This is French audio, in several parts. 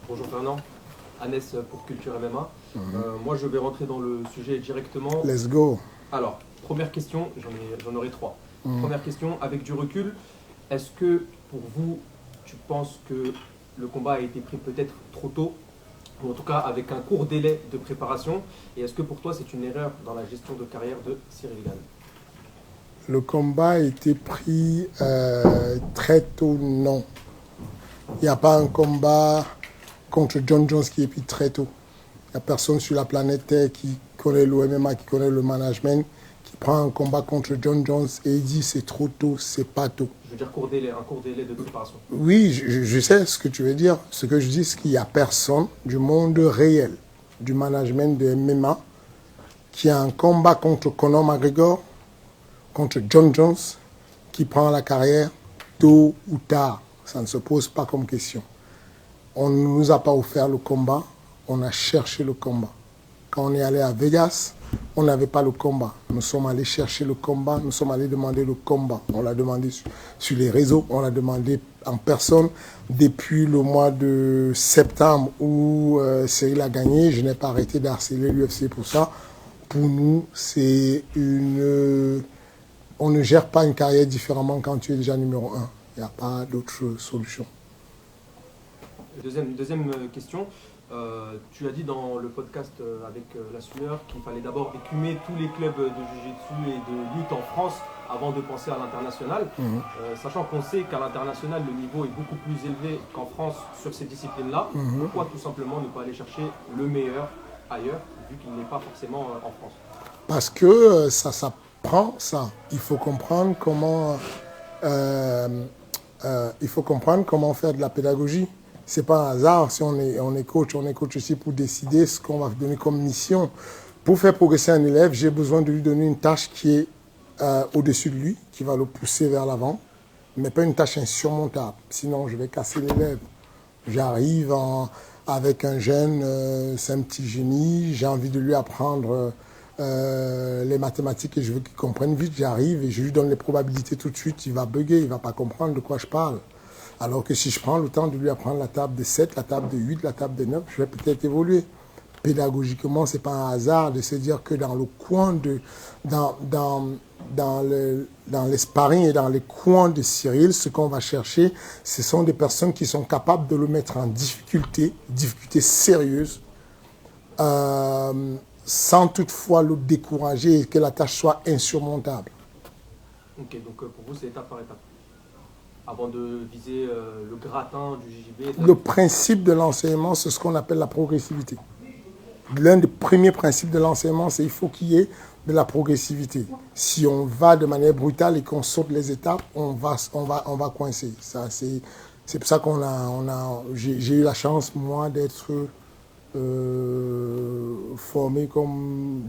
Bonjour Fernand, Annès pour Culture MMA. Moi je vais rentrer dans le sujet directement. Let's go. Alors, première question, j'en aurai trois. Première question, avec du recul, est-ce que pour vous, tu penses que le combat a été pris peut-être trop tôt, ou en tout cas avec un court délai de préparation, et est-ce que pour toi c'est une erreur dans la gestion de carrière de Cyril Gane? Le combat a été pris très tôt, non. Il n'y a pas un combat contre John Jones qui est pris très tôt. Il n'y a personne sur la planète Terre qui connaît l'OMMA, qui connaît le management, qui prend un combat contre John Jones et dit c'est trop tôt, c'est pas tôt. Je veux dire un court délai de préparation. Oui, je sais ce que tu veux dire. Ce que je dis, c'est qu'il n'y a personne du monde réel, du management de MMA, qui a un combat contre Conor McGregor, contre John Jones, qui prend la carrière tôt ou tard. Ça ne se pose pas comme question. On ne nous a pas offert le combat, on a cherché le combat. Quand on est allé à Vegas, on n'avait pas le combat. Nous sommes allés chercher le combat, nous sommes allés demander le combat. On l'a demandé sur les réseaux, on l'a demandé en personne. Depuis le mois de septembre où Cyril a gagné, je n'ai pas arrêté d'harceler l'UFC pour ça. Pour nous, c'est une... On ne gère pas une carrière différemment quand tu es déjà numéro 1. Il n'y a pas d'autre solution. Deuxième question. Tu as dit dans le podcast avec La Sueur qu'il fallait d'abord écumer tous les clubs de jiu-jitsu et de lutte en France avant de penser à l'international. Sachant qu'on sait qu'à l'international, le niveau est beaucoup plus élevé qu'en France sur ces disciplines-là. Pourquoi tout simplement ne pas aller chercher le meilleur ailleurs, vu qu'il n'est pas forcément en France? Parce que ça s'apprend, ça. Il faut comprendre comment faire de la pédagogie. C'est pas un hasard si on est coach aussi pour décider ce qu'on va donner comme mission. Pour faire progresser un élève, j'ai besoin de lui donner une tâche qui est au-dessus de lui, qui va le pousser vers l'avant, mais pas une tâche insurmontable. Sinon, je vais casser l'élève. J'arrive avec un jeune, c'est un petit génie, j'ai envie de lui apprendre les mathématiques et je veux qu'il comprenne vite. J'arrive et je lui donne les probabilités tout de suite, il va bugger, il ne va pas comprendre de quoi je parle. Alors que si je prends le temps de lui apprendre la table de 7, la table de 8, la table de 9, je vais peut-être évoluer. Pédagogiquement, ce n'est pas un hasard de se dire que dans le coin dans les sparring et dans les coins de Cyril, ce qu'on va chercher, ce sont des personnes qui sont capables de le mettre en difficulté sérieuse, sans toutefois le décourager et que la tâche soit insurmontable. Ok, donc pour vous, c'est étape par étape. Avant de viser le gratin du JJB. Le principe de l'enseignement, c'est ce qu'on appelle la progressivité. L'un des premiers principes de l'enseignement, c'est qu'il faut qu'il y ait de la progressivité. Si on va de manière brutale et qu'on saute les étapes, on va coincer. Ça, c'est pour ça j'ai eu la chance, moi, d'être formé comme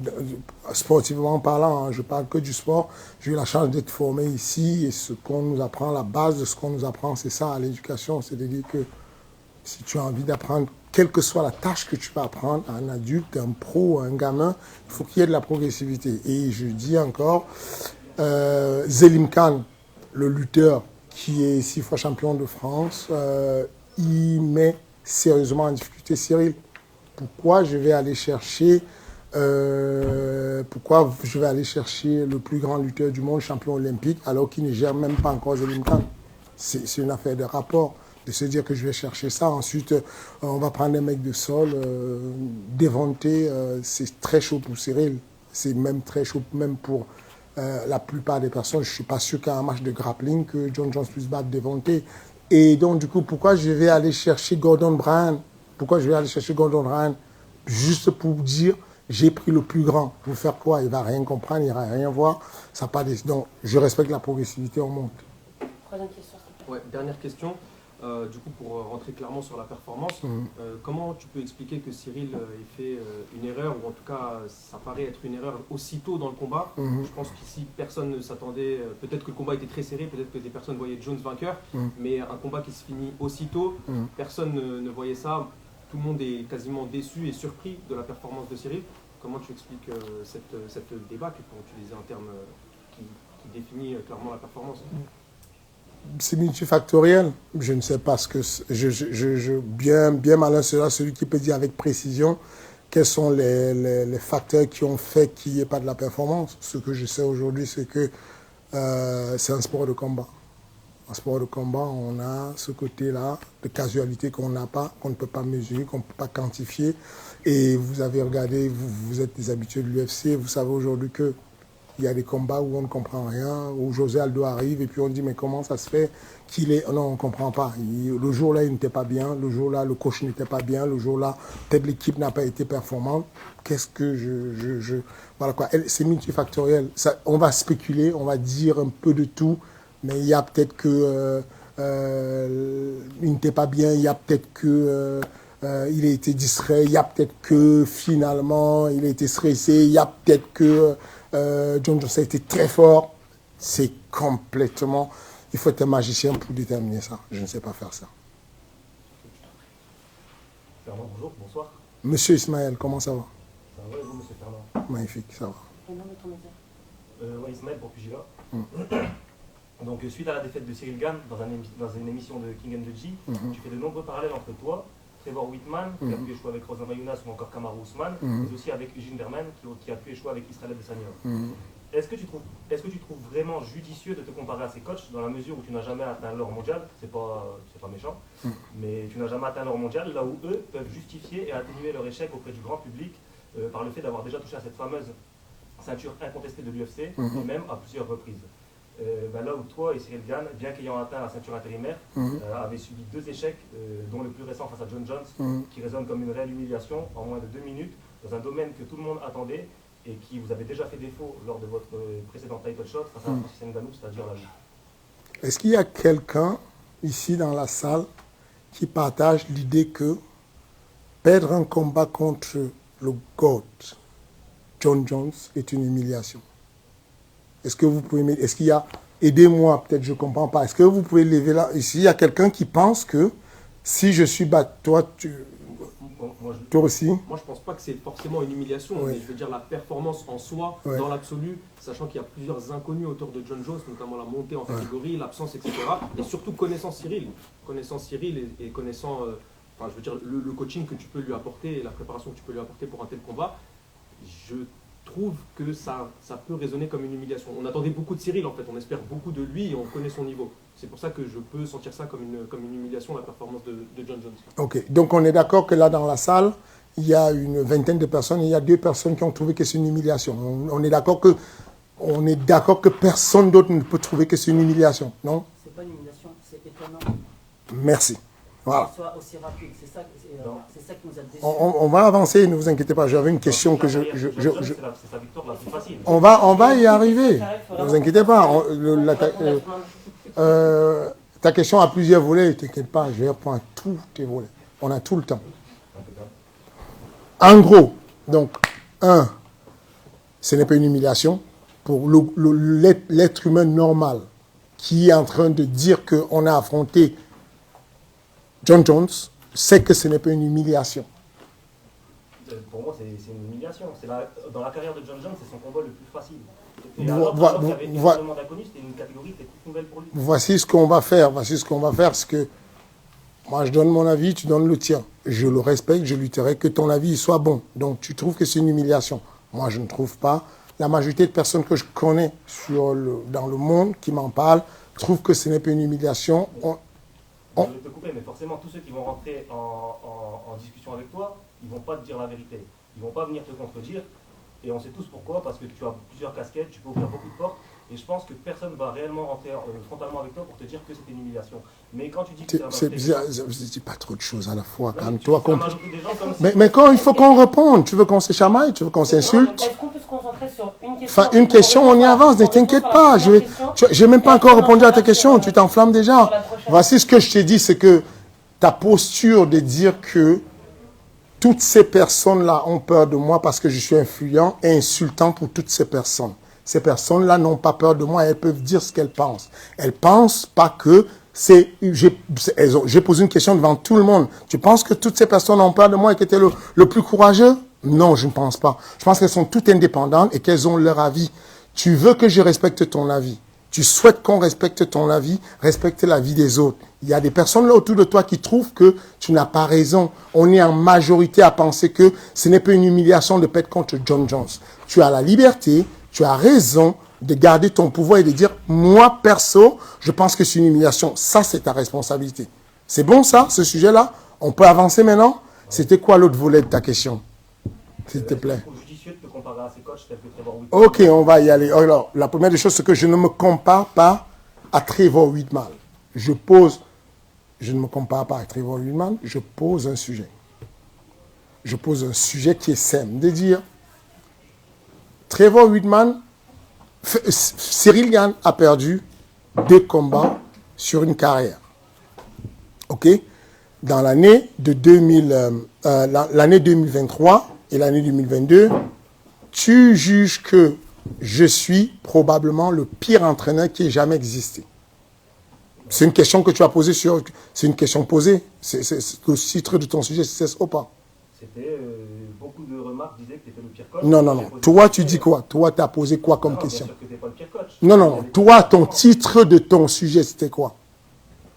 sportivement parlant, je parle que du sport. J'ai eu la chance d'être formé ici et ce qu'on nous apprend, la base de ce qu'on nous apprend, c'est ça, l'éducation, c'est-à-dire que si tu as envie d'apprendre, quelle que soit la tâche que tu vas apprendre, un adulte, un pro, un gamin, il faut qu'il y ait de la progressivité. Et je dis encore, Zelim Khan, le lutteur qui est 6 fois champion de France, il met sérieusement en difficulté Cyril. Pourquoi je vais aller chercher le plus grand lutteur du monde, champion olympique, alors qu'il ne gère même pas encore Zelim Khan? C'est une affaire de rapport, de se dire que je vais chercher ça. Ensuite, on va prendre un mec de sol, déventer, c'est très chaud pour Cyril. C'est même très chaud même pour la plupart des personnes. Je ne suis pas sûr qu'à un match de grappling, que John Jones puisse battre déventer. Et donc, du coup, pourquoi je vais aller chercher Gordon Bryan? Pourquoi je vais aller chercher Gordon Ryan? Juste pour dire, j'ai pris le plus grand. Pour faire quoi? Il ne va rien comprendre, il ne va rien voir. Ça pas des... Donc, je respecte la progressivité, on monte. Troisième question. Ouais, dernière question. Du coup, pour rentrer clairement sur la performance, comment tu peux expliquer que Cyril ait fait une erreur, ou en tout cas, ça paraît être une erreur aussitôt dans le combat? Je pense qu'ici, personne ne s'attendait, peut-être que le combat était très serré, peut-être que des personnes voyaient Jones vainqueur, mais un combat qui se finit aussitôt, personne ne voyait ça. Tout le monde est quasiment déçu et surpris de la performance de Cyril. Comment tu expliques cette débâcle, pour utiliser un terme qui définit clairement la performance? C'est multifactoriel. Je ne sais pas ce que... bien malin sera celui qui peut dire avec précision quels sont les facteurs qui ont fait qu'il n'y ait pas de la performance. Ce que je sais aujourd'hui, c'est que c'est un sport de combat. En sport de combat, on a ce côté-là de casualité qu'on n'a pas, qu'on ne peut pas mesurer, qu'on ne peut pas quantifier. Et vous avez regardé, vous êtes des habitués de l'UFC, vous savez aujourd'hui que il y a des combats où on ne comprend rien, où José Aldo arrive et puis on dit mais comment ça se fait qu'il est... Non, on ne comprend pas. Le jour-là, il n'était pas bien. Le jour-là, le coach n'était pas bien. Le jour-là, peut-être l'équipe n'a pas été performante. Qu'est-ce que Voilà quoi. C'est multifactoriel. Ça, on va spéculer, on va dire un peu de tout, mais il y a peut-être que il n'était pas bien, il y a peut-être que... il a été distrait, il y a peut-être que finalement il a été stressé, il y a peut-être que John Jones a été très fort. C'est complètement... Il faut être un magicien pour déterminer ça. Je ne sais pas faire ça. Fernand, bonjour, bonsoir. Monsieur Ismaël, comment ça va? Ça va et vous, monsieur Fernand? Magnifique, ça va. Ouais, Ismaël pour Pugila. Donc, suite à la défaite de Cyril Gane dans une émission de King and the G, tu fais de nombreux parallèles entre toi, Trevor Whitman, qui a pu échouer avec Rosa Mayunas ou encore Kamaru Usman, mais aussi avec Eugene Berman, qui a pu échouer avec Israël Adesanya. Est-ce que tu trouves vraiment judicieux de te comparer à ces coachs dans la mesure où tu n'as jamais atteint l'or mondial? C'est pas méchant, mais tu n'as jamais atteint l'or mondial, là où eux peuvent justifier et atténuer leur échec auprès du grand public par le fait d'avoir déjà touché à cette fameuse ceinture incontestée de l'UFC, et même à plusieurs reprises. Là où toi et Cyril Gane, bien qu'ayant atteint la ceinture intérimaire, avaient subi 2 échecs, dont le plus récent face à John Jones, qui résonne comme une réelle humiliation en moins de 2 minutes, dans un domaine que tout le monde attendait et qui vous avait déjà fait défaut lors de votre précédent title shot face à Francis Ngannou, c'est-à-dire la vie. Est-ce qu'il y a quelqu'un ici dans la salle qui partage l'idée que perdre un combat contre le GOAT, John Jones, est une humiliation? Est-ce que vous pouvez m'aider? Est-ce qu'il y a... Aidez-moi, peut-être je ne comprends pas. Est-ce que vous pouvez lever là? Ici, il y a quelqu'un qui pense que si je suis battu, toi, toi aussi? Moi, je ne pense pas que c'est forcément une humiliation, mais je veux dire la performance en soi, dans l'absolu, sachant qu'il y a plusieurs inconnus autour de John Jones, notamment la montée en catégorie, l'absence, etc. Et surtout connaissant Cyril et connaissant je veux dire, le coaching que tu peux lui apporter et la préparation que tu peux lui apporter pour un tel combat, je trouve que ça peut résonner comme une humiliation. On attendait beaucoup de Cyril, en fait, on espère beaucoup de lui et on connaît son niveau. C'est pour ça que je peux sentir ça comme une humiliation, la performance de John Jones. Ok, donc on est d'accord que là dans la salle, il y a une vingtaine de personnes et il y a 2 personnes qui ont trouvé que c'est une humiliation. On est d'accord que personne d'autre ne peut trouver que c'est une humiliation, non? C'est pas une humiliation, c'est étonnant. Merci. Voilà. Que ce soit aussi rapide, c'est ça qui nous a déçus. On va avancer, ne vous inquiétez pas. J'avais une question que C'est sa victoire la plus facile. On va y arriver. Ne vous inquiétez pas. Ta question a plusieurs volets, ne t'inquiète pas, je vais reprendre tous tes volets. On a tout le temps. En gros, donc, ce n'est pas une humiliation pour l'être humain normal qui est en train de dire qu'on a affronté John Jones, sait que ce n'est pas une humiliation. Pour moi, c'est une humiliation. Dans la carrière de John Jones, c'est son combat le plus facile. Et alors qu'il y avait énormément d'inconnus, c'était une catégorie qui était toute nouvelle pour lui. Voici ce qu'on va faire. C'est que moi, je donne mon avis, tu donnes le tien. Je le respecte, je lui dirai que ton avis soit bon. Donc, tu trouves que c'est une humiliation. Moi, je ne trouve pas. La majorité de personnes que je connais dans le monde qui m'en parlent trouvent que ce n'est pas une humiliation. Je vais te couper, mais forcément, tous ceux qui vont rentrer en discussion avec toi, ils ne vont pas te dire la vérité. Ils ne vont pas venir te contredire. Et on sait tous pourquoi, parce que tu as plusieurs casquettes, tu peux ouvrir beaucoup de portes. Et je pense que personne ne va réellement rentrer frontalement avec toi pour te dire que c'était une humiliation. Mais quand tu dis que c'est bizarre, je ne dis pas trop de choses à la fois. Mais quand il faut qu'on réponde, tu veux qu'on se chamaille, tu veux qu'on s'insulte? Est-ce qu'on peut se concentrer sur une question? Enfin, une question, on y avance, ne t'inquiète pas. Je n'ai même pas encore répondu à ta question, tu t'enflammes déjà. Voici ce que je t'ai dit, c'est que ta posture de dire que toutes ces personnes-là ont peur de moi parce que je suis influent est insultant pour toutes ces personnes. Ces personnes-là n'ont pas peur de moi, elles peuvent dire ce qu'elles pensent. Elles ne pensent pas que c'est... J'ai posé une question devant tout le monde. Tu penses que toutes ces personnes ont peur de moi et que tu es le plus courageux? Non, je ne pense pas. Je pense qu'elles sont toutes indépendantes et qu'elles ont leur avis. Tu veux que je respecte ton avis. Tu souhaites qu'on respecte ton avis, respecte la vie des autres. Il y a des personnes là autour de toi qui trouvent que tu n'as pas raison. On est en majorité à penser que ce n'est pas une humiliation de perdre contre John Jones. Tu as la liberté, tu as raison de garder ton pouvoir et de dire, moi, perso, je pense que c'est une humiliation. Ça, c'est ta responsabilité. C'est bon ça, ce sujet-là? On peut avancer maintenant? C'était quoi l'autre volet de ta question? S'il te plaît. Judicieux de te comparer à ces coachs tels que Trevor Whitman. Ok, on va y aller. Alors, la première des choses, c'est que je ne me compare pas à Trevor Whitman. Je ne me compare pas à Trevor Whitman, je pose un sujet. Je pose un sujet qui est simple, de dire, Trevor Whitman, Cyril Gane a perdu 2 combats sur une carrière. Ok? Dans l'année 2023 et l'année 2022, tu juges que je suis probablement le pire entraîneur qui ait jamais existé. C'est une question que tu as posée sur... C'est une question posée. C'est le titre de ton sujet, c'est ça ou pas? C'était... beaucoup de remarques disaient que tu étais le pire coach. Non. Toi, tu dis quoi? Toi, tu as posé quoi comme question? Bien sûr que tu n'es pas le pire coach. Non. Toi, ton titre de ton sujet, c'était quoi?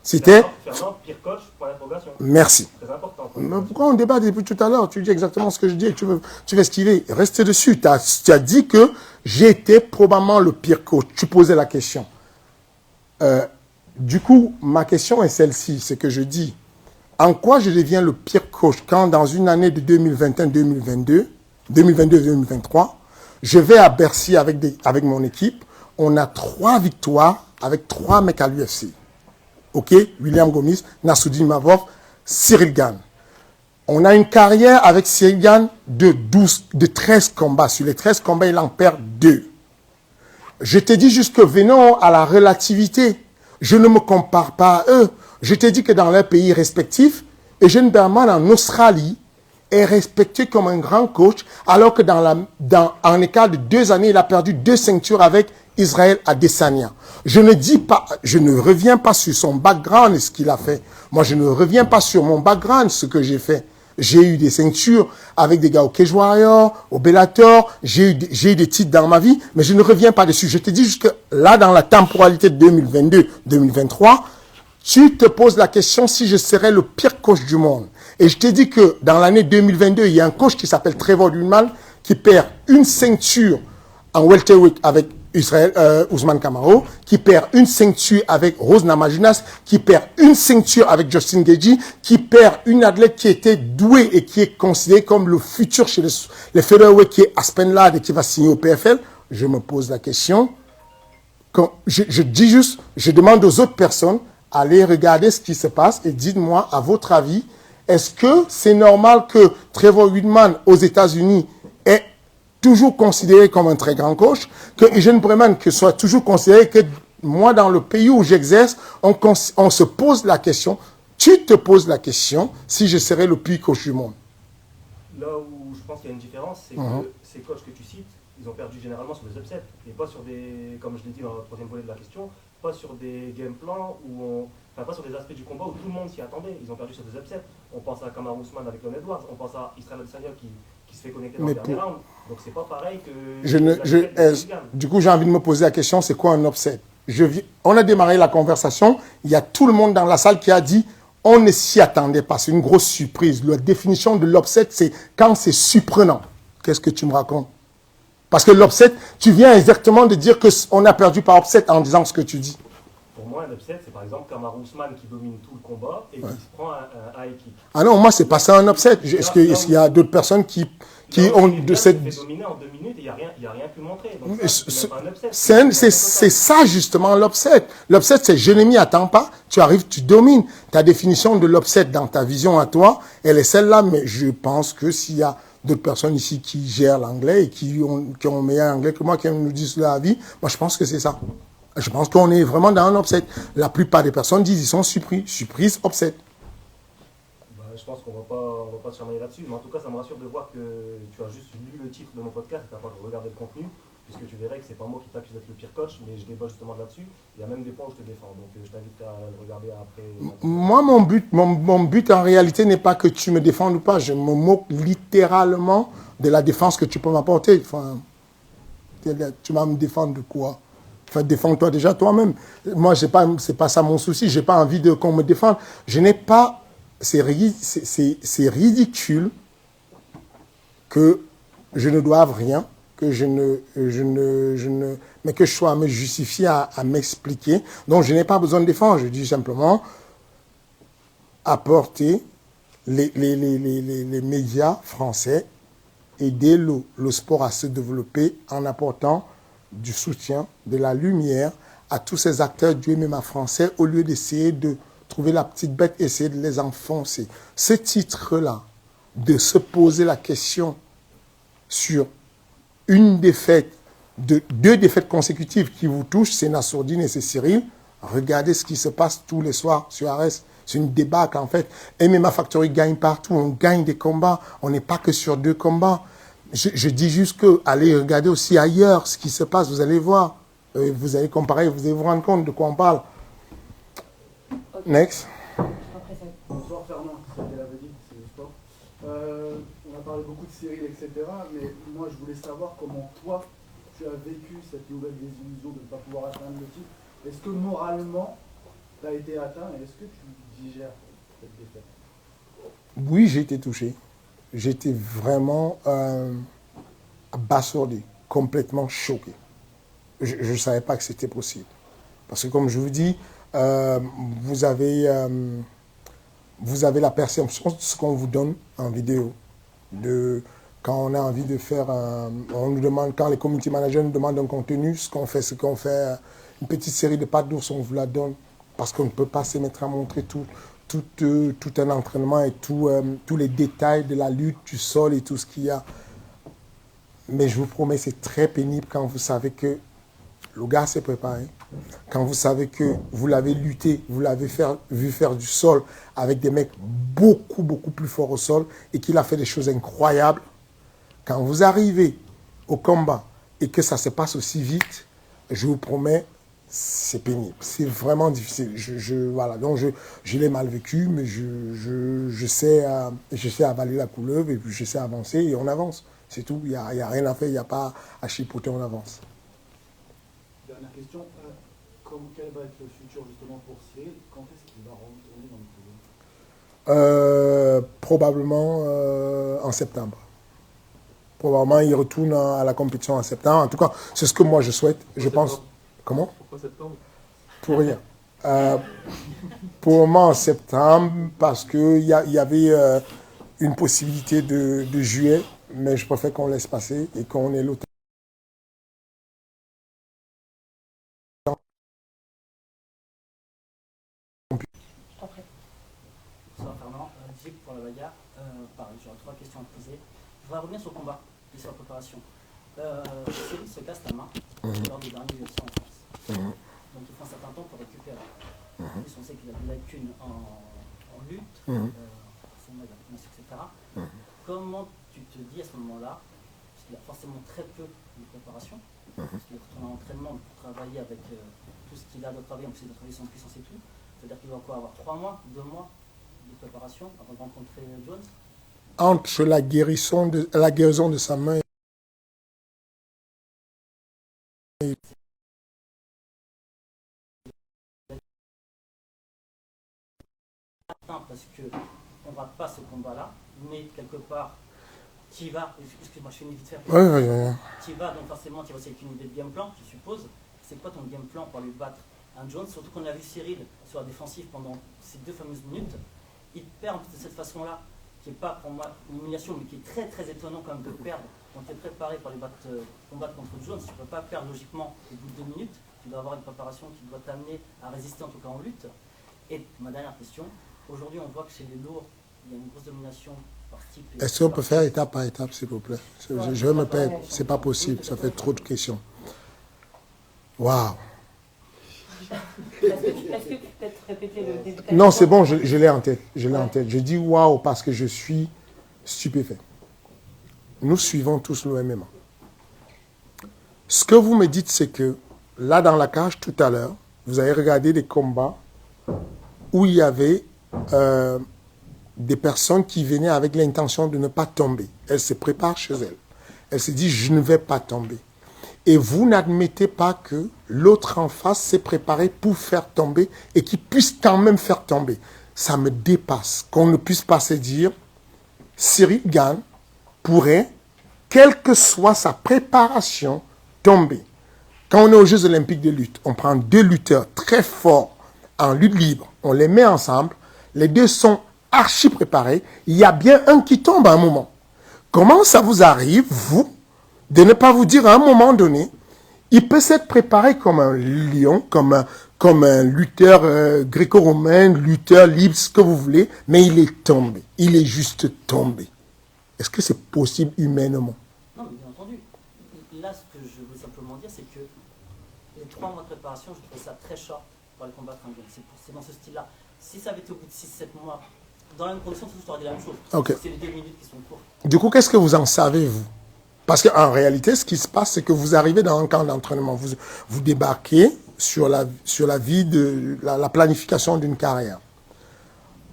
C'était... Fernand, pire coach, point d'interrogation. Merci. Très important. Mais pourquoi on débat depuis tout à l'heure? Tu dis exactement ce que je dis et tu veux esquiver. Reste dessus. Tu as dit que j'étais probablement le pire coach. Tu posais la question. Du coup, ma question est celle-ci. C'est que je dis, en quoi je deviens le pire coach quand dans une année de 2022-2023, je vais à Bercy avec mon équipe. On a 3 victoires avec 3 mecs à l'UFC. Ok, William Gomis, Nassoudine Mavov, Cyril Gane. On a une carrière avec Cyril Gane de 13 combats. Sur les 13 combats, il en perd 2. Je t'ai dit juste que venons à la relativité. Je ne me compare pas à eux. Je t'ai dit que dans leurs pays respectifs, Eugène Berman en Australie est respecté comme un grand coach, alors que en écart de 2 années, il a perdu 2 ceintures avec Israël Adesanya. Je ne reviens pas sur son background et ce qu'il a fait. Moi, je ne reviens pas sur mon background, ce que j'ai fait. J'ai eu des ceintures avec des gars au Cage Warrior, au Bellator, j'ai eu des titres dans ma vie, mais je ne reviens pas dessus. Je te dis juste que là, dans la temporalité de 2022-2023, tu te poses la question si je serais le pire coach du monde. Et je t'ai dit que dans l'année 2022, il y a un coach qui s'appelle Trevor Whitman qui perd une ceinture en welterweight avec Ousmane Camaro, qui perd une ceinture avec Rose Namajunas, qui perd une ceinture avec Justin Gaethje, qui perd une athlète qui était douée et qui est considérée comme le futur chez les featherweight, qui est Aspen Ladd et qui va signer au PFL. Je me pose la question. Je dis juste, je demande aux autres personnes, allez regarder ce qui se passe et dites-moi, à votre avis, est-ce que c'est normal que Trevor Whitman aux États-Unis est toujours considéré comme un très grand coach, que Eugène Breman que soit toujours considéré, que moi, dans le pays où j'exerce, on se pose la question, tu te poses la question, si je serais le pire coach du monde. Là où je pense qu'il y a une différence, c'est que ces coachs que tu cites, ils ont perdu généralement sur des upsets, et pas sur des, comme je l'ai dit dans le troisième volet de la question, pas sur des game plans pas sur des aspects du combat où tout le monde s'y attendait. Ils ont perdu sur des upsets. On pense à Kamaru Usman avec Leon Edwards, on pense à Israël Adesanya qui se fait connecter dans le dernier round. Donc c'est pas pareil que... Du coup, j'ai envie de me poser la question, c'est quoi un upset? On a démarré la conversation, il y a tout le monde dans la salle qui a dit on ne s'y attendait pas, c'est une grosse surprise. La définition de l'upset, c'est quand c'est surprenant. Qu'est-ce que tu me racontes? Parce que l'upset, tu viens exactement de dire qu'on a perdu par upset en disant ce que tu dis. Pour moi, un upset, c'est par exemple Kamaru Usman qui domine tout le combat et qui se prend un high kick. Ah non, moi, c'est pas ça un upset. Est-ce qu'il y a d'autres personnes qui ont de cette... Il fait dominer en 2 minutes et il n'y a rien pu montrer. Donc c'est ça, justement, l'upset. L'upset, c'est je ne m'y attends pas, tu arrives, tu domines. Ta définition de l'upset dans ta vision à toi, elle est celle-là, mais je pense que s'il y a d'autres personnes ici qui gèrent l'anglais et qui ont meilleur anglais que moi, qui nous disent la vie, moi, je pense que c'est ça. Je pense qu'on est vraiment dans un upset. La plupart des personnes disent ils sont surprise, upset. Je pense qu'on va pas se chamailler là-dessus, mais en tout cas, ça me rassure de voir que tu as juste lu le titre de mon podcast et tu n'as pas regardé le contenu, puisque tu verrais que c'est pas moi qui t'accuse d'être le pire coach, mais je débat justement là-dessus. Il y a même des points où je te défends, donc je t'invite à le regarder après. Moi, mon but en réalité n'est pas que tu me défendes ou pas. Je me moque littéralement de la défense que tu peux m'apporter. Enfin, tu vas me défendre de quoi? Enfin, défends-toi déjà toi-même. Moi, c'est pas ça mon souci. J'ai pas envie qu'on me défende. Je n'ai pas... C'est ridicule que je ne doive rien, que mais que je sois à me justifier, à m'expliquer. Donc, je n'ai pas besoin de défendre. Je dis simplement apporter les médias français, aider le sport à se développer en apportant du soutien, de la lumière à tous ces acteurs du MMA français au lieu d'essayer de trouver la petite bête, essayer de les enfoncer. Ce titre-là, de se poser la question sur une défaite, deux défaites consécutives qui vous touchent, c'est Nassourdine et c'est Cyril. Regardez ce qui se passe tous les soirs sur Ares. C'est une débâcle en fait. MMA Factory gagne partout, on gagne des combats, on n'est pas que sur 2 combats. Je dis juste que allez regarder aussi ailleurs ce qui se passe, vous allez voir. Vous allez comparer, vous allez vous rendre compte de quoi on parle. Okay. Next. Bonsoir Fernand, c'est Abdelhavedi, c'est le sport. On a parlé beaucoup de Cyril, etc. Mais moi je voulais savoir comment toi tu as vécu cette nouvelle désillusion de ne pas pouvoir atteindre le titre. Est-ce que moralement tu as été atteint et est-ce que tu digères cette défaite? Oui, j'ai été touché. J'étais vraiment abasourdi, complètement choqué. Je ne savais pas que c'était possible. Parce que comme je vous dis, vous avez la perception de ce qu'on vous donne en vidéo. Quand on a envie de faire, on nous demande, quand les community managers nous demandent un contenu, ce qu'on fait, une petite série de pattes d'ours, on vous la donne. Parce qu'on ne peut pas se mettre à montrer tout un entraînement et tous les détails de la lutte, du sol et tout ce qu'il y a. Mais je vous promets, c'est très pénible quand vous savez que le gars s'est préparé. Quand vous savez que vous l'avez lutté, vous l'avez vu faire du sol avec des mecs beaucoup, beaucoup plus forts au sol et qu'il a fait des choses incroyables. Quand vous arrivez au combat et que ça se passe aussi vite, je vous promets, c'est pénible. C'est vraiment difficile. Voilà. Donc, je l'ai mal vécu, mais je sais avaler la couleuvre et puis je sais avancer et on avance. C'est tout. Il n'y a rien à faire, il n'y a pas à chipoter, on avance. Dernière question. Quel va être le futur justement pour Cyril? Quand est-ce qu'il va retourner dans le peloton? Probablement en septembre. Probablement, il retourne à la compétition en septembre. En tout cas, c'est ce que moi je souhaite. Je pense. Comment? Pourquoi septembre? Pour rien. Pour moi en septembre, parce qu'il y avait une possibilité de juillet, mais je préfère qu'on laisse passer et qu'on ait l'autre. Bonsoir Fernand, Jip pour la bagarre. Pareil, j'aurais 3 questions à te poser. Je voudrais revenir sur le combat et sur la préparation. Cyril se casse la main lors du dernier UFC en France. Donc il faut un certain temps pour récupérer. En plus, on sait qu'il a des lacunes en lutte, forcément il a la etc. Comment tu te dis à ce moment-là, parce qu'il a forcément très peu de préparation, parce qu'il retourne en entraînement pour travailler avec tout ce qu'il a de travailler, en plus il doit travailler son puissance et tout, c'est-à-dire qu'il doit avoir 3 mois, 2 mois de préparation avant de rencontrer Jones. Entre la guérison de sa main et parce qu'on ne rate pas ce combat-là, mais quelque part, tu y vas, excuse-moi, je fais une vite fait. Tu y vas, donc forcément, tu y vas avec une idée de game plan, je suppose. C'est quoi ton game plan pour lui battre un Jones? Surtout qu'on a vu Cyril sur la défensive pendant ces 2 fameuses minutes. Il perd de cette façon-là, qui n'est pas pour moi une humiliation, mais qui est très très étonnant quand même de perdre. Quand tu es préparé pour combattre contre Jones, tu ne peux pas perdre logiquement au bout de 2 minutes. Tu dois avoir une préparation qui doit t'amener à résister, en tout cas en lutte. Et ma dernière question, aujourd'hui on voit que chez les lourds, il y a une grosse domination par type. Est-ce qu'on peut faire étape par étape, s'il vous plaît? Je vais me perdre, c'est pas possible, ça fait trop de questions. Waouh! Est-ce que tu peux peut-être répéter le début? Non, c'est bon, je l'ai en tête. Je dis waouh parce que je suis stupéfait. Nous suivons tous le MMA. Ce que vous me dites, c'est que là, dans la cage, tout à l'heure, vous avez regardé des combats où il y avait des personnes qui venaient avec l'intention de ne pas tomber. Elles se préparent chez elles. Elles se disent, je ne vais pas tomber. et vous n'admettez pas que l'autre en face s'est préparé pour faire tomber et qu'il puisse quand même faire tomber. Ça me dépasse qu'on ne puisse pas se dire Cyril Gane pourrait, quelle que soit sa préparation, tomber. Quand on est aux Jeux Olympiques de lutte, on prend 2 lutteurs très forts en lutte libre, on les met ensemble, les 2 sont archi préparés, il y a bien un qui tombe à un moment. Comment ça vous arrive, vous, de ne pas vous dire à un moment donné, il peut s'être préparé comme un lion, comme un lutteur gréco-romain, lutteur libre, ce que vous voulez, mais il est tombé. Il est juste tombé. Est-ce que c'est possible humainement? Non, mais bien entendu. Là, ce que je veux simplement dire, c'est que les 3 mois de préparation, je trouve ça très short pour aller combattre un gars. C'est dans ce style-là. Si ça avait été au bout de 6-7 mois, dans la même condition, je t'aurais dit la même chose. Okay. C'est les 2 minutes qui sont courtes. Du coup, qu'est-ce que vous en savez, vous? Parce qu'en réalité, ce qui se passe, c'est que vous arrivez dans un camp d'entraînement. Vous débarquez sur la vie de la planification d'une carrière.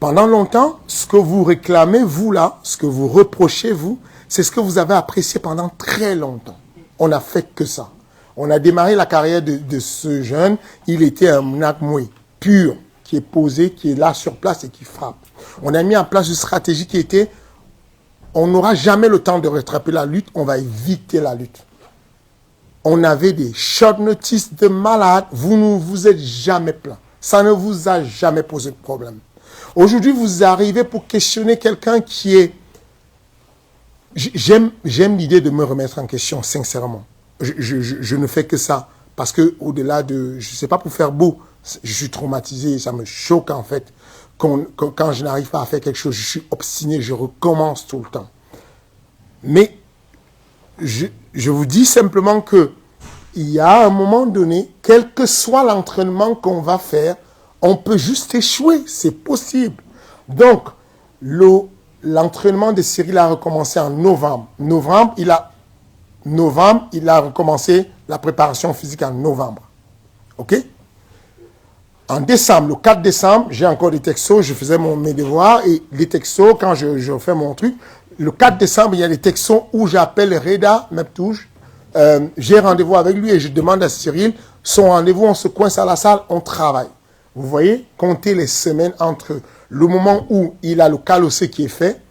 Pendant longtemps, ce que vous réclamez, vous là, ce que vous reprochez, vous, c'est ce que vous avez apprécié pendant très longtemps. On n'a fait que ça. On a démarré la carrière de ce jeune. Il était un Nakmoué pur, qui est posé, qui est là sur place et qui frappe. On a mis en place une stratégie qui était, on n'aura jamais le temps de rattraper la lutte, on va éviter la lutte. On avait des short notice de malades, vous ne vous êtes jamais plaint. Ça ne vous a jamais posé de problème. Aujourd'hui, vous arrivez pour questionner quelqu'un qui est... J'aime l'idée de me remettre en question, sincèrement. Je ne fais que ça. Parce que au-delà de... Je ne sais pas pour faire beau, je suis traumatisé, ça me choque en fait. Quand je n'arrive pas à faire quelque chose, je suis obstiné, je recommence tout le temps. Mais je vous dis simplement que il y a un moment donné, quel que soit l'entraînement qu'on va faire, on peut juste échouer, c'est possible. Donc, l'entraînement de Cyril a recommencé en novembre. Novembre, il a recommencé la préparation physique en novembre. OK? En décembre, le 4 décembre, j'ai encore des textos, je faisais mes devoirs, et les textos, quand je fais mon truc, le 4 décembre, il y a des textos où j'appelle Reda Meptouche, j'ai rendez-vous avec lui et je demande à Cyril, son rendez-vous, on se coince à la salle, on travaille. Vous voyez, comptez les semaines entre le moment où il a le calossé qui est fait,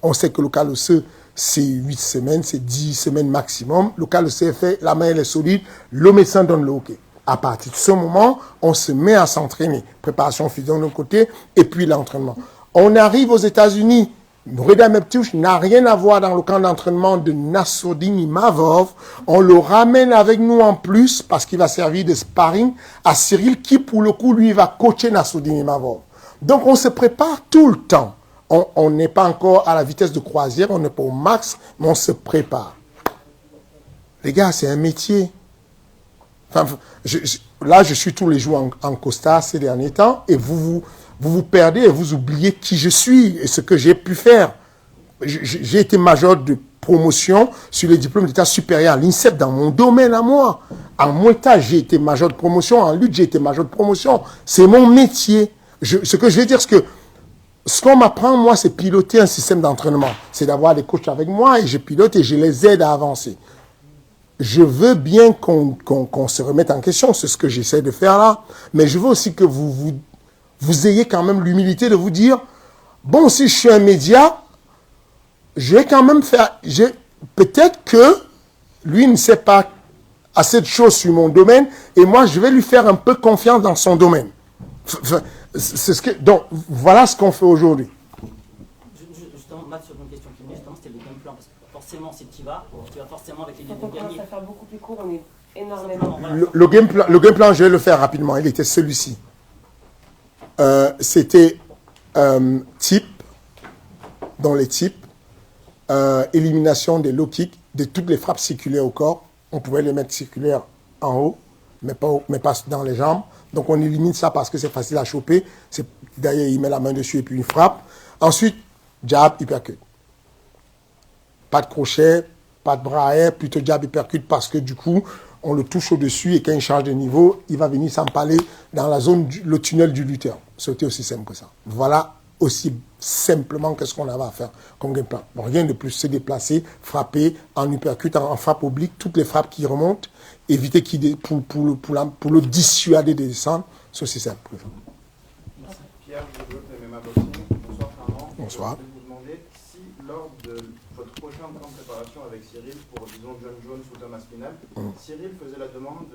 on sait que le calossé, c'est 8 semaines, c'est 10 semaines maximum, le calossé est fait, la main elle est solide, le médecin donne le OK. À partir de ce moment, on se met à s'entraîner. Préparation physique d'un côté, et puis l'entraînement. On arrive aux États-Unis. Reda Meptouche n'a rien à voir dans le camp d'entraînement de Nassourdine Imavov. On le ramène avec nous en plus, parce qu'il va servir de sparring à Cyril, qui pour le coup, lui, va coacher Nassourdine Imavov. Donc on se prépare tout le temps. On n'est pas encore à la vitesse de croisière, on n'est pas au max, mais on se prépare. Les gars, c'est un métier. Enfin, là, je suis tous les jours en costard ces derniers temps et vous perdez et vous oubliez qui je suis et ce que j'ai pu faire. J'ai été major de promotion sur les diplômes d'état supérieur à l'INSEP dans mon domaine à moi. En Muay Thai, j'ai été major de promotion. En lutte, j'ai été major de promotion. C'est mon métier. Ce que je veux dire, c'est que ce qu'on m'apprend, moi, c'est piloter un système d'entraînement. C'est d'avoir des coachs avec moi et je pilote et je les aide à avancer. Je veux bien qu'on se remette en question, c'est ce que j'essaie de faire là, mais je veux aussi que vous ayez quand même l'humilité de vous dire, bon, si je suis un média, je vais quand même faire, peut-être que lui ne sait pas assez de choses sur mon domaine, et moi, je vais lui faire un peu confiance dans son domaine. Donc, voilà ce qu'on fait aujourd'hui. Justement, Matt, sur une question qui venait, justement, c'était le game plan, parce que forcément, si tu vas forcément avec l'idée Quand on de gagner. commence à faire beaucoup plus court, on est énormément. Le game plan, je vais le faire rapidement. Il était celui-ci. C'était type, dans les types, élimination des low kicks, de toutes les frappes circulaires au corps. On pouvait les mettre circulaires en haut, mais pas dans les jambes. Donc on élimine ça parce que c'est facile à choper. D'ailleurs, il met la main dessus et puis il frappe. Ensuite, jab, uppercut. Pas de crochet, pas de bras arrière, plutôt jab, uppercut parce que du coup, on le touche au-dessus et quand il change de niveau, il va venir s'empaler dans la zone, le tunnel du lutteur. C'était aussi simple que ça. Voilà aussi simplement qu'est-ce qu'on avait à faire comme game plan. Bon, rien de plus, se déplacer, frapper en uppercut, en frappe oblique, toutes les frappes qui remontent éviter pour le dissuader de descendre. C'est aussi simple. Pierre, je veux MMA Boxing. Bonsoir Fernand. Bonsoir. Je vais vous demander si lors de votre prochain plan de préparation avec Cyril pour, disons, John Jones ou Thomas Spinal, Cyril faisait la demande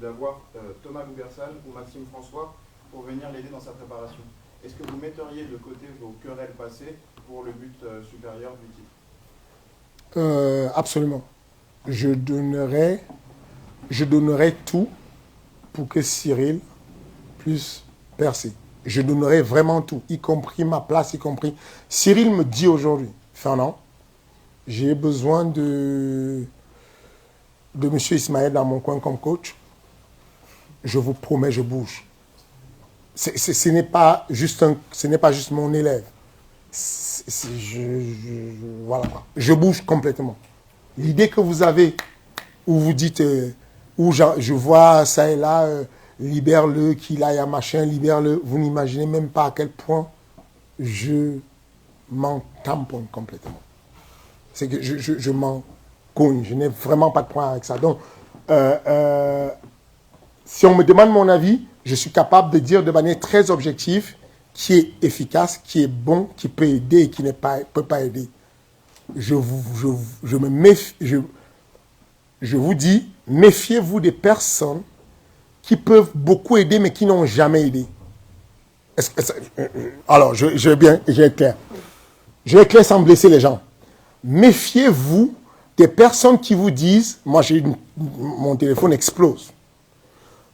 d'avoir Thomas Loubersan ou Maxime François pour venir l'aider dans sa préparation. Est-ce que vous metteriez de côté vos querelles passées pour le but supérieur du titre? Absolument. Je donnerai tout pour que Cyril puisse percer. Je donnerai vraiment tout, y compris ma place, y compris... Cyril me dit aujourd'hui, Fernand, j'ai besoin de M. Ismaël dans mon coin comme coach. Je vous promets, je bouge. Ce n'est pas juste mon élève. Voilà. Je bouge complètement. L'idée que vous avez, où vous dites, où je vois ça et là, libère-le, qu'il aille à machin, libère-le, vous n'imaginez même pas à quel point je m'en tamponne complètement. C'est que je m'en cogne, je n'ai vraiment pas de point avec ça. Donc, si on me demande mon avis, je suis capable de dire de manière très objective qui est efficace, qui est bon, qui peut aider et qui ne peut pas aider. Je vous dis, méfiez-vous des personnes qui peuvent beaucoup aider mais qui n'ont jamais aidé. Alors, je vais être clair. Je vais être clair sans blesser les gens. Méfiez-vous des personnes qui vous disent, moi mon téléphone explose.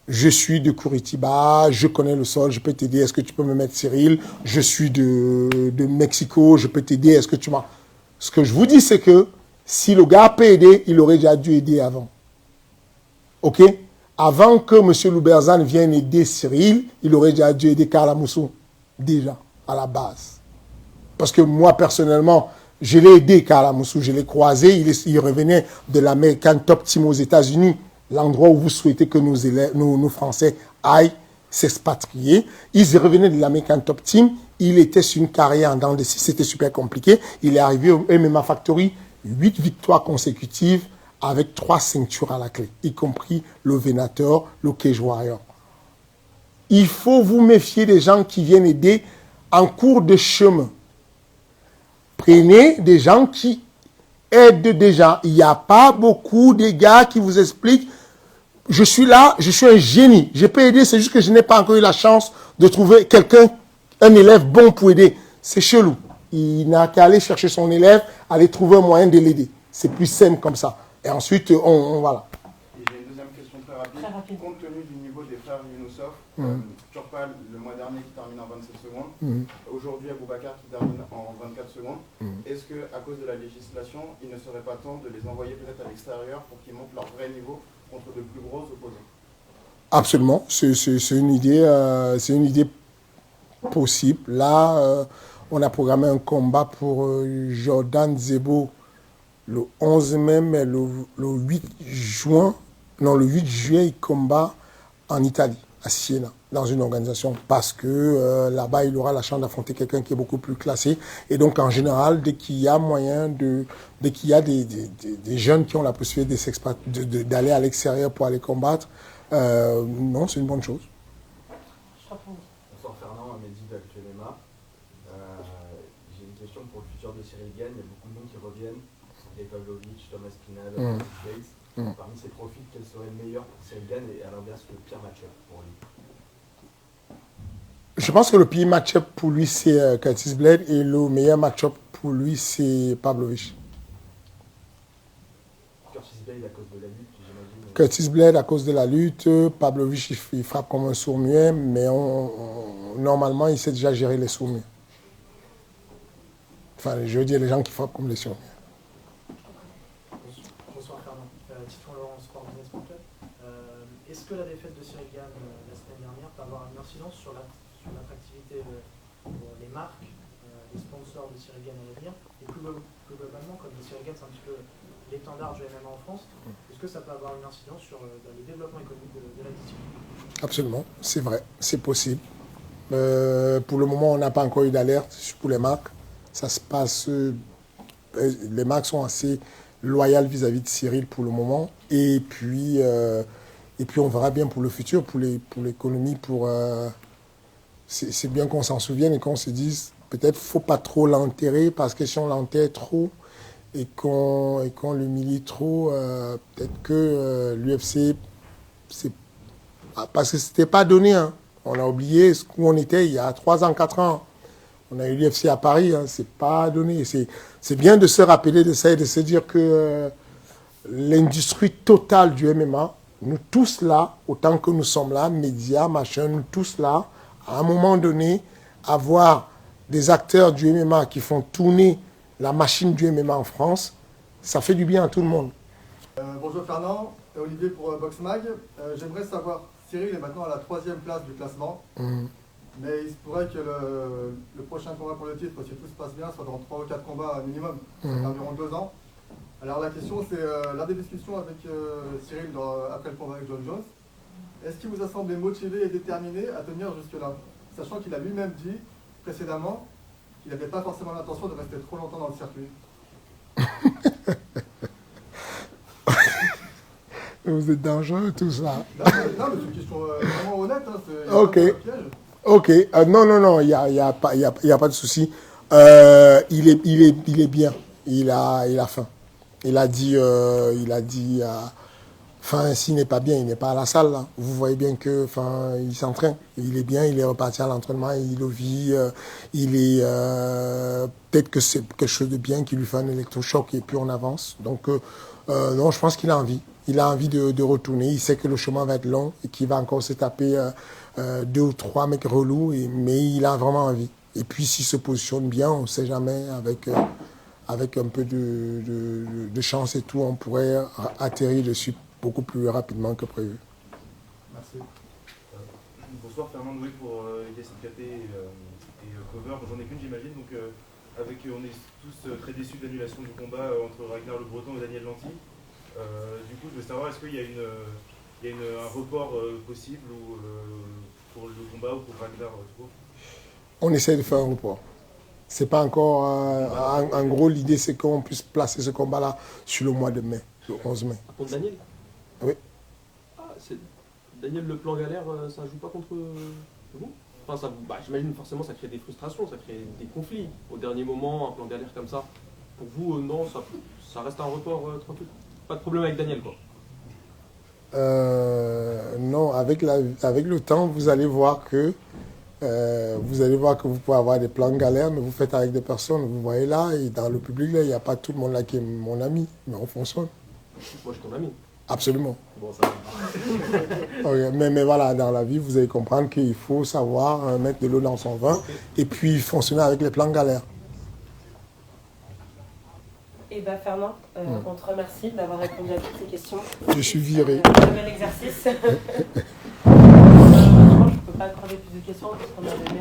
Je suis de Curitiba, je connais le sol, je peux t'aider, est-ce que tu peux me mettre Cyril? Je suis de Mexico, je peux t'aider, est-ce que tu m'as... Ce que je vous dis, c'est que si le gars peut aider, il aurait déjà dû aider avant. OK? Avant que M. Loubersan vienne aider Cyril, il aurait déjà dû aider Karla Moussou. Déjà, à la base. Parce que moi, personnellement, je l'ai aidé, Karla Moussou, je l'ai croisé, il revenait de l'American Top Team aux États-Unis, l'endroit où vous souhaitez que nos Français aillent s'expatrier. Ils revenaient de l'American Top Team, il était sur une carrière en dents de scie, c'était super compliqué. Il est arrivé au MMA Factory, 8 victoires consécutives avec 3 ceintures à la clé, y compris le Venator, le Cage Warrior. Il faut vous méfier des gens qui viennent aider en cours de chemin. Prenez des gens qui aident déjà. Il n'y a pas beaucoup de gars qui vous expliquent je suis là, je suis un génie. Je peux aider, c'est juste que je n'ai pas encore eu la chance de trouver quelqu'un, un élève bon pour aider. C'est chelou. Il n'a qu'à aller chercher son élève, aller trouver un moyen de l'aider. C'est plus simple comme ça. Et ensuite, voilà. Et j'ai une deuxième question très rapide. Compte tenu du niveau des frères Younoussov, Turpal le mois dernier qui termine en 27 secondes, aujourd'hui Aboubacar qui termine en 24 secondes, est-ce qu'à cause de la législation, il ne serait pas temps de les envoyer peut-être à l'extérieur pour qu'ils montent leur vrai niveau contre de plus gros opposants? Absolument, c'est une idée possible. Là, on a programmé un combat pour Jordan Zebo le 11 mai, mais le 8 juin, non, le 8 juillet, il combat en Italie, à Siena, dans une organisation, parce que là-bas, il aura la chance d'affronter quelqu'un qui est beaucoup plus classé. Et donc, en général, dès qu'il y a moyen dès qu'il y a des jeunes qui ont la possibilité d'aller à l'extérieur pour aller combattre, non, c'est une bonne chose. Bonsoir Fernand, Amédi d'Actu-MMA. J'ai une question pour le futur de Cyril Gane. Il y a beaucoup de monde qui reviennent. Et Pavlovich, Thomas Spinal, Bates. Parmi ces profils, quel serait le meilleur pour Cyril Gane et à l'inverse le pire match-up pour lui? Je pense que le pire match-up pour lui, c'est Curtis Blade et le meilleur match-up pour lui, c'est Pavlovich. Curtis Blade à cause de la lutte, j'imagine. Curtis Blade à cause de la lutte, Pavlovich il frappe comme un sourd-muet, mais normalement il sait déjà gérer les sourds-muets. Enfin, je veux dire les gens qui frappent comme les sourds-muets. Bonsoir Fernand, Titouan Laurent, Sport Business Club. Est-ce que la défaite de Cyril Gane la semaine dernière peut avoir une incidence sur l'attractivité pour les marques, les sponsors de Cyril Gane à l'avenir, et plus globalement, comme Cyril Gane c'est un petit peu l'étendard du MMA en France, est-ce que ça peut avoir une incidence sur le développement économique de la discipline? Absolument, c'est vrai, c'est possible. Pour le moment, on n'a pas encore eu d'alerte pour les marques. Ça se passe, les marques sont assez loyal vis-à-vis de Cyril pour le moment. Et puis on verra bien pour le futur, pour l'économie, c'est bien qu'on s'en souvienne et qu'on se dise, peut-être faut pas trop l'enterrer, parce que si on l'enterre trop et qu'on l'humilie trop, peut-être que l'UFC, parce que c'était pas donné, hein. On a oublié où on était il y a 3 ans, 4 ans. On a eu l'UFC à Paris, hein. C'est pas donné. C'est bien de se rappeler de ça et de se dire que l'industrie totale du MMA, nous tous là, autant que nous sommes là, médias, machin, nous tous là, à un moment donné, avoir des acteurs du MMA qui font tourner la machine du MMA en France, ça fait du bien à tout le monde. Bonjour Fernand, Olivier pour Boxmag. J'aimerais savoir, Cyril est maintenant à la 3e place du classement, mais il se pourrait que le prochain combat pour le titre, si tout se passe bien, soit dans 3 ou 4 combats minimum, environ 2 ans. Alors la question c'est, lors des discussions avec Cyril après le combat avec John Jones, est-ce qu'il vous a semblé motivé et déterminé à tenir jusque-là, sachant qu'il a lui-même dit précédemment qu'il n'avait pas forcément l'intention de rester trop longtemps dans le circuit? Vous êtes dangereux tout ça. Non, mais c'est une question vraiment honnête, hein, c'est ok, pas un piège. ok, non, il n'y a pas de souci. Il est bien, il a faim. Il a dit, s'il n'est pas bien, il n'est pas à la salle là. Vous voyez bien que, il s'entraîne. Il est bien, il est reparti à l'entraînement, il le vit. Peut-être que c'est quelque chose de bien qui lui fait un électrochoc et puis on avance. Donc non, je pense qu'il a envie. Il a envie de retourner. Il sait que le chemin va être long et qu'il va encore se taper 2 ou 3 mecs relous. Mais il a vraiment envie. Et puis s'il se positionne bien, on ne sait jamais, avec un peu de chance et tout, on pourrait atterrir dessus beaucoup plus rapidement que prévu. Merci. Bonsoir Fernand Doué pour Yassine Katé et Cover. J'en ai qu'une j'imagine, donc on est tous très déçus de l'annulation du combat entre Ragnar Le Breton et Daniel Lanty. Du coup, je veux savoir, est-ce qu'il y a un report possible pour le combat ou pour Ragnar tout court? On essaie de faire un report. C'est pas encore... en gros, l'idée, c'est qu'on puisse placer ce combat-là sur le mois de mai, le 11 mai. Contre Daniel? Oui. Daniel, le plan galère, ça joue pas contre vous? Enfin, j'imagine forcément ça crée des frustrations, ça crée des conflits. Au dernier moment, un plan galère comme ça. Pour vous, non, ça reste un report tranquille. Pas de problème avec Daniel, quoi. Non, avec le temps, vous allez voir que vous pouvez avoir des plans galères, mais vous faites avec des personnes. Vous voyez là, et dans le public, là, il n'y a pas tout le monde là qui est mon ami, mais on fonctionne. Moi, je suis ton ami. Absolument. Bon, ça va. Okay, mais voilà, dans la vie, vous allez comprendre qu'il faut savoir mettre de l'eau dans son vin et puis fonctionner avec les plans galères. Et bien Fernand, on te remercie d'avoir répondu à toutes ces questions. Je suis viré. Un bel exercice. Je ne peux pas accorder plus de questions parce qu'on a donné.